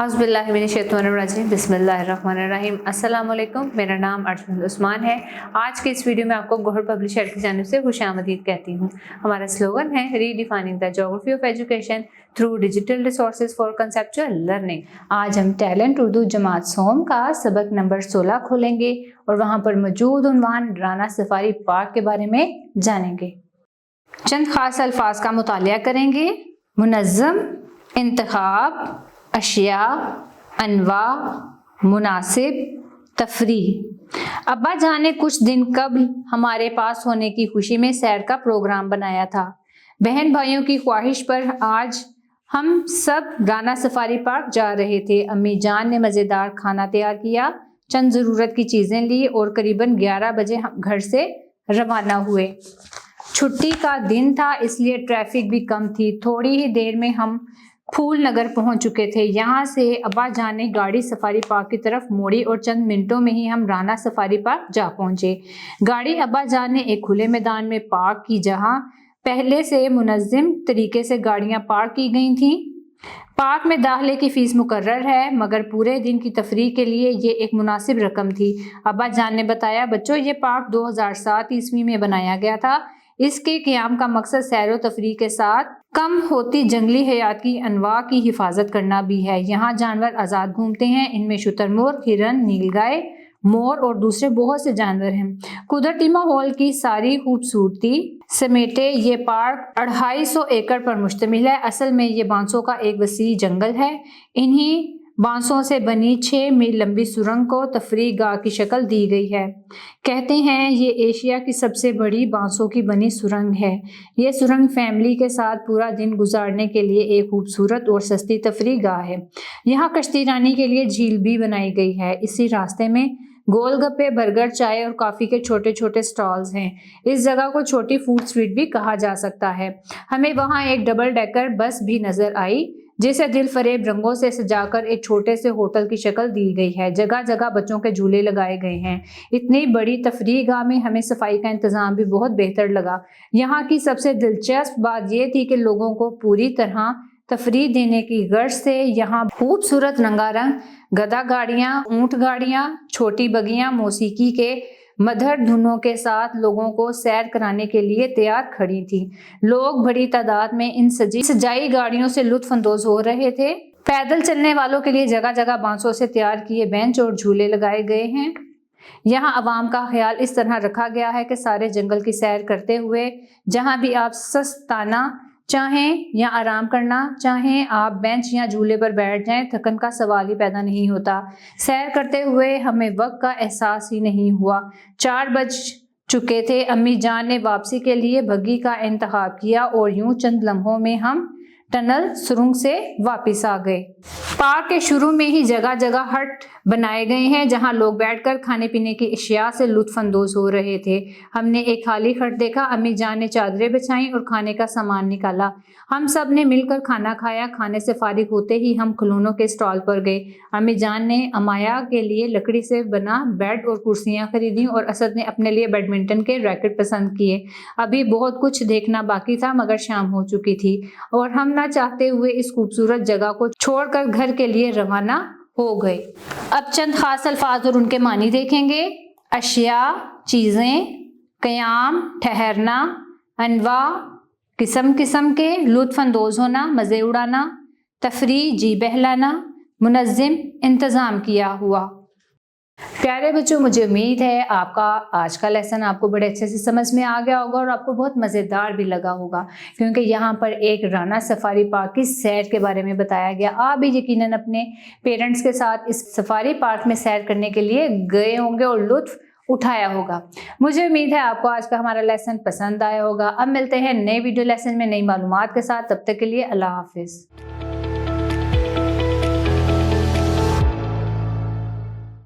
औज़ुबिल्लाहिमिनश्शैतानिर्रजीम बिस्मिल्लाहिर्रहमानिर्रहीम। अस्सलाम वालेकुम। मेरा नाम अर्जुन उस्मान है। आज के इस वीडियो में आपको गौहर पब्लिशर की जानिब से खुशामदीद कहती हूँ। हमारा स्लोगन है redefining the geography of education through digital resources for conceptual learning. आज हम टैलेंट उर्दू जमात सोम का सबक नंबर 16 खोलेंगे और वहाँ पर मौजूद उन्वान राना सफारी पार्क के बारे में जानेंगे। चंद खास अल्फाज का मुतालिया करेंगे। मुनज़्ज़म, इंतखाब, अशिया, अनवा, मुनासिब, तफरीह। अब्बा जान ने कुछ दिन कबल हमारे पास होने की खुशी में सैर का प्रोग्राम बनाया था। बहन भाइयों की ख्वाहिश पर आज हम सब राना सफारी पार्क जा रहे थे। अम्मी जान ने मज़ेदार खाना तैयार किया, चंद ज़रूरत की चीज़ें ली और करीबन 11 बजे हम घर से रवाना हुए। छुट्टी का दिन था इसलिए ट्रैफिक भी कम थी। थोड़ी ही देर में हम फूल नगर पहुंच चुके थे। यहाँ से अब्बा जान ने गाड़ी सफारी पार्क की तरफ मोड़ी और चंद मिनटों में ही हम राना सफारी पार्क जा पहुंचे। गाड़ी अब्बा जान ने एक खुले मैदान में पार्क की, जहाँ पहले से मुनज़्ज़म तरीके से गाड़ियाँ पार्क की गई थीं। पार्क में दाखिले की फ़ीस मुकर्रर है, मगर पूरे दिन की तफरीह के लिए ये एक मुनासिब रकम थी। अब्बा जान ने बताया, बच्चों ये पार्क 2007 ईस्वी में बनाया गया था। इसके क़याम का मकसद सैर व तफरीह के साथ कम होती जंगली हयात की अनवा की हिफाजत करना भी है। यहाँ जानवर आज़ाद घूमते हैं। इनमें शुतुरमुर्ग, हिरन, नीलगाय, मोर और दूसरे बहुत से जानवर हैं। कुदरती माहौल की सारी खूबसूरती समेटे ये पार्क 250 एकड़ पर मुश्तमिल है। असल में ये बांसों का एक वसी जंगल है। इन्हीं बांसों से बनी 6 मील लंबी सुरंग को तफरीह गाह की शक्ल दी गई है। कहते हैं ये एशिया की सबसे बड़ी बांसों की बनी सुरंग है। ये सुरंग फैमिली के साथ पूरा दिन गुजारने के लिए एक खूबसूरत और सस्ती तफरीह गाह है। यहाँ कश्ती रानी के लिए झील भी बनाई गई है। इसी रास्ते में गोलगप्पे, बर्गर, चाय और कॉफ़ी के छोटे छोटे स्टॉल्स हैं। इस जगह को छोटी फूड स्ट्रीट भी कहा जा सकता है। हमें वहाँ एक डबल डेकर बस भी नज़र आई, जिसे दिल फरेब रंगों से सजाकर एक छोटे से होटल की शक्ल दी गई है। जगह जगह बच्चों के झूले लगाए गए हैं। इतनी बड़ी तफरीह गाह में हमें सफाई का इंतज़ाम भी बहुत बेहतर लगा। यहाँ की सबसे दिलचस्प बात यह थी कि लोगों को पूरी तरह तफरीह देने की गर्ज से यहाँ खूबसूरत रंगारंग गधा गाड़ियाँ, ऊँट गाड़ियाँ, छोटी बगियाँ मौसीकी के मधुर धुनों के साथ लोगों को सैर कराने के लिए तैयार खड़ी थी। लोग बड़ी तादाद में इन सजाई गाड़ियों से लुत्फ अंदोज हो रहे थे। पैदल चलने वालों के लिए जगह जगह बांसों से तैयार किए बेंच और झूले लगाए गए हैं। यहाँ आवाम का ख्याल इस तरह रखा गया है कि सारे जंगल की सैर करते हुए जहाँ भी आप सस्ताना चाहें या आराम करना चाहें, आप बेंच या झूले पर बैठ जाएं। थकन का सवाल ही पैदा नहीं होता। सैर करते हुए हमें वक्त का एहसास ही नहीं हुआ। 4 बज चुके थे। अम्मी जान ने वापसी के लिए बग्गी का इंतखाब किया और यूं चंद लम्हों में हम टनल सुरंग से वापस आ गए। पार्क के शुरू में ही जगह जगह हट बनाए गए हैं, जहां लोग बैठकर खाने पीने की अशिया से लुत्फ अंदोज हो रहे थे। हमने एक खाली हट देखा। अम्मी जान ने चादरें बिछाई और खाने का सामान निकाला। हम सब ने मिलकर खाना खाया। खाने से फारिग होते ही हम खिलौनों के स्टॉल पर गए। अम्मी जान ने अमाया के लिए लकड़ी से बना बेड और कुर्सियां खरीदी और असद ने अपने लिए बैडमिंटन के रैकेट पसंद किए। अभी बहुत कुछ देखना बाकी था, मगर शाम हो चुकी थी और हम ना चाहते हुए इस खूबसूरत जगह को छोड़कर घर के लिए रवाना हो गए। अब चंद खास अल्फाज और उनके मानी देखेंगे। अशिया, चीज़ें, क़याम, ठहरना, अनवा, किस्म किस्म के, लुत्फ अंदोज होना, मज़े उड़ाना, तफरीह, जी बहलाना, मुनज़्ज़म, इंतज़ाम किया हुआ। प्यारे बच्चों, मुझे उम्मीद है आपका आज का लेसन आपको बड़े अच्छे से समझ में आ गया होगा और आपको बहुत मज़ेदार भी लगा होगा, क्योंकि यहाँ पर एक राना सफारी पार्क की सैर के बारे में बताया गया। आप भी यकीनन अपने पेरेंट्स के साथ इस सफारी पार्क में सैर करने के लिए गए होंगे और लुत्फ़ उठाया होगा। मुझे उम्मीद है आपको आज का हमारा लेसन पसंद आया होगा। अब मिलते हैं नए वीडियो लेसन में नई मालूमात के साथ। तब तक के लिए अल्लाह हाफिज़।